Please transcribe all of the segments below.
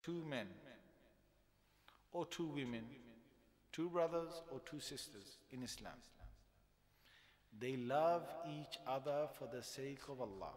two men or two women, two brothers or two sisters in Islam, they love each other for the sake of Allah.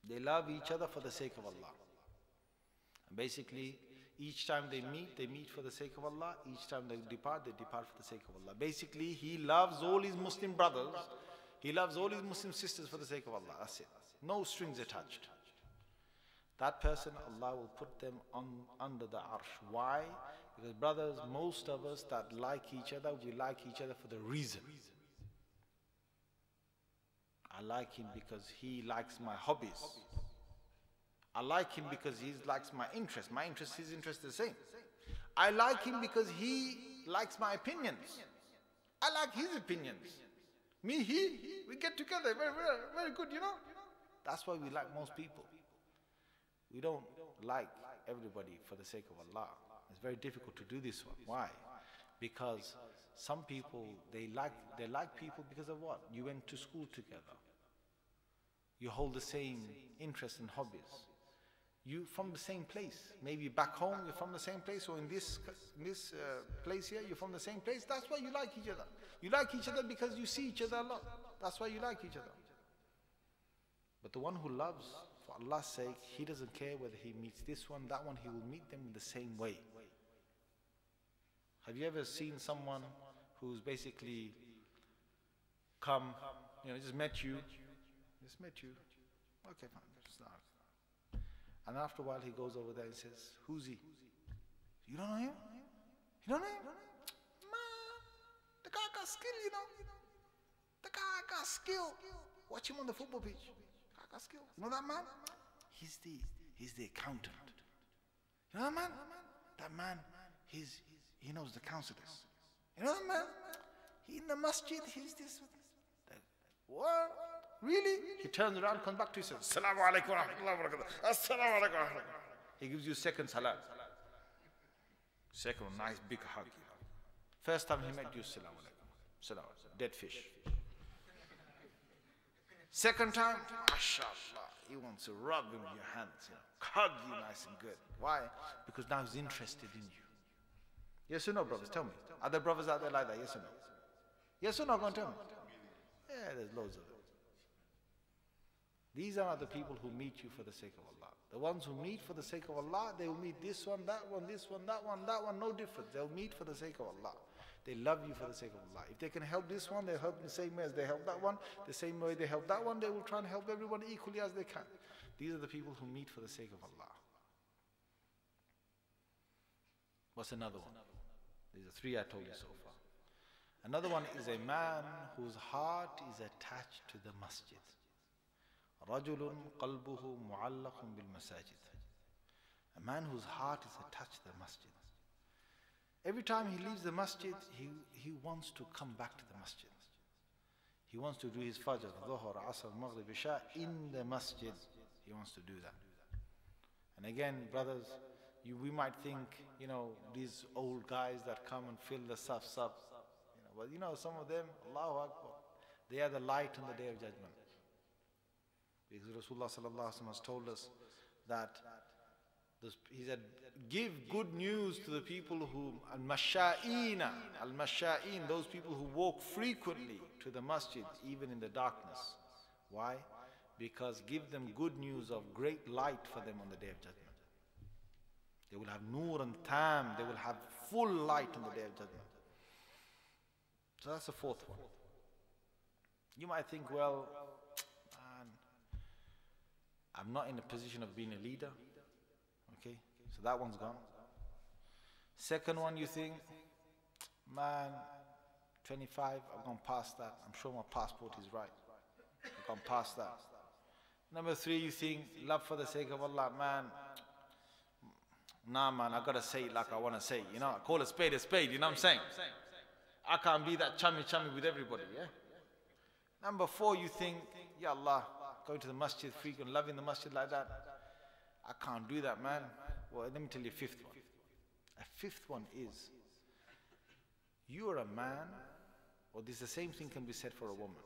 They love each other for the sake of Allah. And basically, each time they meet for the sake of Allah. Each time they depart for the sake of Allah. Basically, he loves all his Muslim brothers. He loves all his Muslim sisters for the sake of Allah. That's it. No strings attached. That person, Allah will put them under the arsh. Why? Because brothers, most of us that like each other, we like each other for the reason. I like him because he likes my hobbies. I like him because he likes my interest. My interest, his interest is the same. I like him because he likes my opinions. I like his opinions. Me, we get together, very, very, very good, you know. That's why we like most people. We don't like everybody for the sake of Allah. It's very difficult to do this one. Why? Because some people, they like people because of what? You went to school together. You hold the same interests and hobbies. You from the same place. Maybe back home you're from the same place, or in this place here you're from the same place. That's why you like each other. You like each other because you see each other a lot. That's why you like each other. But the one who loves for Allah's sake, he doesn't care whether he meets this one, that one, he will meet them in the same way. Have you ever seen someone who's basically come, just met you, okay, fine, start. And after a while he goes over there and says, who's he? You don't know him? You don't know him? Man, the guy got skill, The guy got skill. Watch him on the football pitch. The guy got skill. You know that man? He's the accountant. You know that man? That man, he knows the counselors. You know that man? He in the masjid, he's this. What? Really? He turns around, comes back to you, says, Assalamu alaikum wa rahmatullahi wa barakatuh. Assalamu alaikum wa rahmatullahi. He gives you second salam. Second, nice big hug. First time he met you, Assalamu alaikum. Salam, dead fish. Second time, mashallah, he wants to rub him with your hands, hug you nice and good. Why? Because now he's interested in you. Yes or no, brothers? Tell me. Are there brothers out there like that? Yes or no? Yes or no? Go on, tell me. Yeah, there's loads of them. These are the people who meet you for the sake of Allah. The ones who meet for the sake of Allah, they will meet this one, that one, this one, that one, that one, no difference. They'll meet for the sake of Allah. They love you for the sake of Allah. If they can help this one, they'll help in the same way as they help that one. The same way they help that one, they will try and help everyone equally as they can. These are the people who meet for the sake of Allah. What's another one? These are three I told you so far. Another one is a man whose heart is attached to the masjid. رَجُلٌ قَلْبُهُ مُعَلَّقٌ بِالْمَسَاجِدِ. A man whose heart is attached to the masjid. Every time he leaves the masjid, he wants to come back to the masjid. He wants to do his fajr, dhuhr, asr, maghrib, isha in the masjid. He wants to do that. And again, brothers, we might think, these old guys that come and fill the safs up. But some of them, Allahu Akbar, they are the light on the day of judgment. Because Rasulullah sallallahu alaihi wasallam has told us that he said, give good news to the people who al-masha'in, those people who walk frequently to the masjid, even in the darkness. Why? Because give them good news of great light for them on the day of judgment. They will have nur and tam, they will have full light on the day of judgment. So that's the fourth one. You might think, well, man, I'm not in a position of being a leader. Okay, so that one's gone. Second one, you think, man, 25, I've gone past that. I'm sure my passport is right. I've gone past that. Number three, you think, love for the sake of Allah, man. Nah, man, I gotta say it like I wanna say it. I call a spade, you know what I'm saying? I can't be that chummy with everybody, yeah? Number four, you think, Ya Allah, going to the masjid frequent, loving the masjid like that. I can't do that, man. Well, let me tell you a fifth one. A fifth one is, you are a man, or this the same thing can be said for a woman.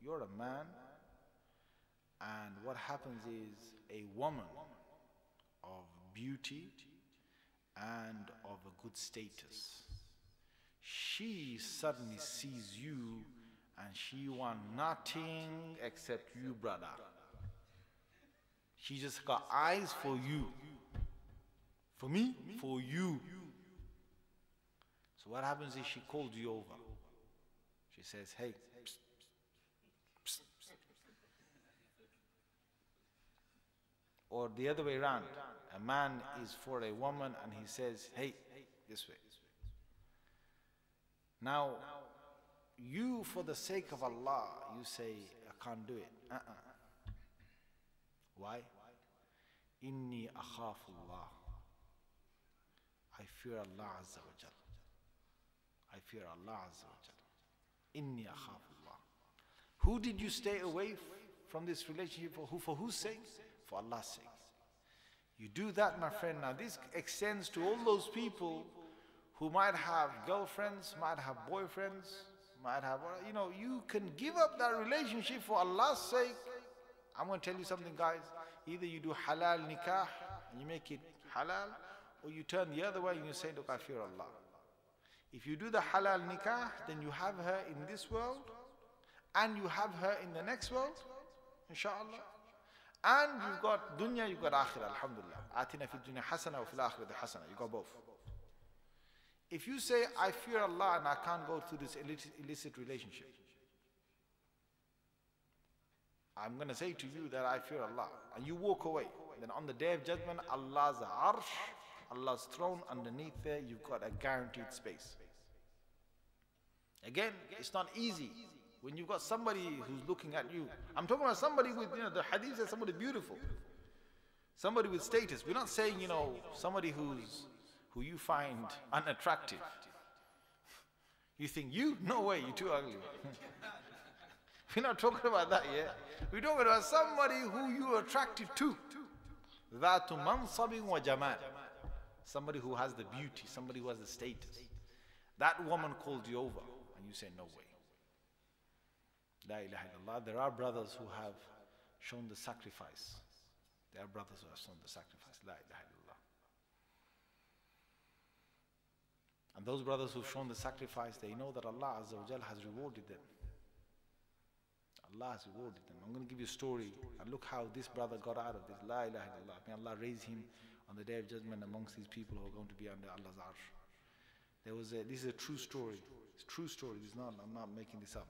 You're a man, and what happens is a woman of beauty and of a good status. She suddenly sees you and she wants nothing except you, brother. She just got eyes for you. For me? For you. So what happens is she calls you over. She says, hey, psst, psst, psst. Or the other way around. A man is for a woman and he says, hey, this way. Now, you for the sake of Allah, you say, I can't do it. Why? Inni akhafullah. I fear Allah Azza wa Jal. I fear Allah Azza wa Jal. Inni akhafullah. Who did you stay away from this relationship for? For whose sake? For Allah's sake. You do that, my friend. Now this extends to all those people who might have girlfriends, might have boyfriends, might have, you know, you can give up that relationship for Allah's sake. I'm going to tell you something, guys. Either you do halal nikah and you make it halal, or you turn the other way and you say, look, I fear Allah. If you do the halal nikah, then you have her in this world and you have her in the next world, inshallah. And you've got dunya, you've got akhirah, alhamdulillah. Atina fi dunya hasana wa fil akhirati hasana. You got both. If you say, I fear Allah and I can't go through this illicit relationship, I'm going to say to you that I fear Allah, and you walk away, then on the day of judgment, Allah's arsh, Allah's throne, underneath there, you've got a guaranteed space. Again, it's not easy when you've got somebody who's looking at you. I'm talking about somebody with, you know, the hadith says somebody beautiful, somebody with status. We're not saying, you know, somebody who you find unattractive. You think, you? No way, you're too ugly. We're not talking about that yet. We're talking about somebody who you're attracted to. ذَاتُ مَنْصَبٍ وَجَمَالٍ. Somebody who has the beauty, somebody who has the status. That woman called you over and you say, no way. La ilaha illallah. There are brothers who have shown the sacrifice. There are brothers who have shown the sacrifice. La ilaha illallah. And those brothers who've shown the sacrifice, they know that Allah Azza wa Jal has rewarded them. Allah has rewarded them. I'm going to give you a story. And look how this brother got out of this. La ilaha illallah. May Allah raise him on the day of judgment amongst these people who are going to be under Allah's arsh. This is a true story. It's a true story. I'm not making this up.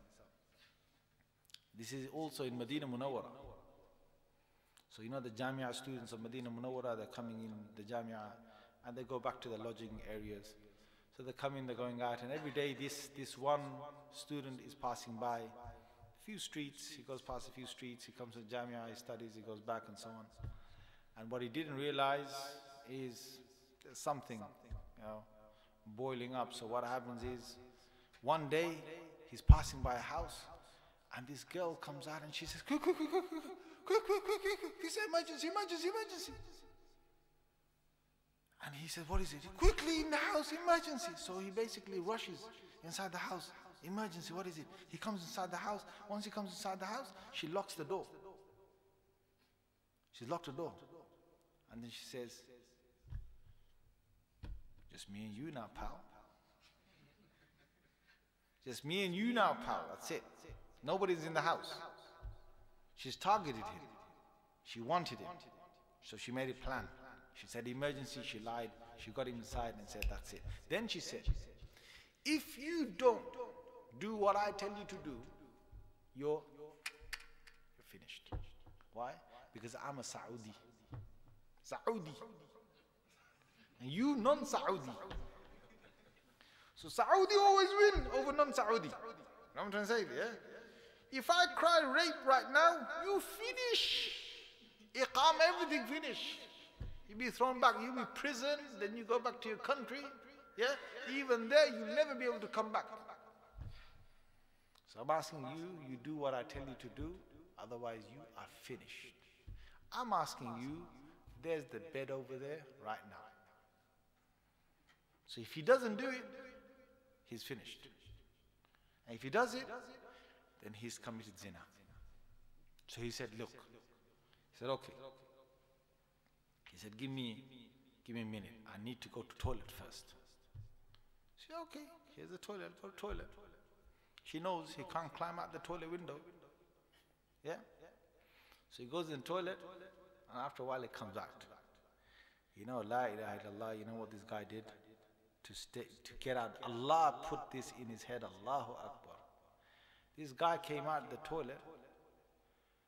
This is also in Medina Munawwara. So you know the Jamia students of Medina Munawwara, they're coming in the Jamia and they go back to the lodging areas. So they come in, they're going out, and every day this one student is passing by a few streets. He goes past a few streets, he comes to Jamia, he studies, he goes back and so on. And what he didn't realize is there's something, you know, boiling up. So what happens is, one day he's passing by a house and this girl comes out and she says, quick, quick, quick, quick, quick, quick, quick, quick, quick, quick. He said, emergency, emergency, emergency. And he said, what is it? Quickly in the house, emergency. So he basically rushes inside the house. Emergency, what is it? He comes inside the house. Once he comes inside the house, she locks the door. She's locked the door. And then she says, just me and you now, pal. Just me and you now, pal. That's it. Nobody's in the house. She's targeted him. She wanted him. So she made a plan. She said emergency, she lied. She got him inside and said, that's it. Then she said, if you don't do what I tell you to do, you're finished. Why? Because I'm a Saudi. Saudi. And you non-Saudi. So Saudi always win over non-Saudi. You know what I'm trying to say? Yeah? If I cry rape right now, you finish. Iqam, everything finish. You'll be thrown back, you'll be prisoned, then you go back to your country. Yeah? Even there, you'll never be able to come back. So I'm asking you, you do what I tell you to do, otherwise you are finished. I'm asking you, there's the bed over there right now. So if he doesn't do it, he's finished. And if he does it, then he's committed zina. So he said, look. He said, okay. He said, give me a minute. I need to go to toilet first. She said, okay, here's the toilet, go to toilet. She knows he can't climb out the toilet window. Yeah? So he goes in the toilet, and after a while he comes out. You know, la ilaha illallah, you know what this guy did? To get out. Allah put this in his head, Allahu Akbar. This guy came out of the toilet,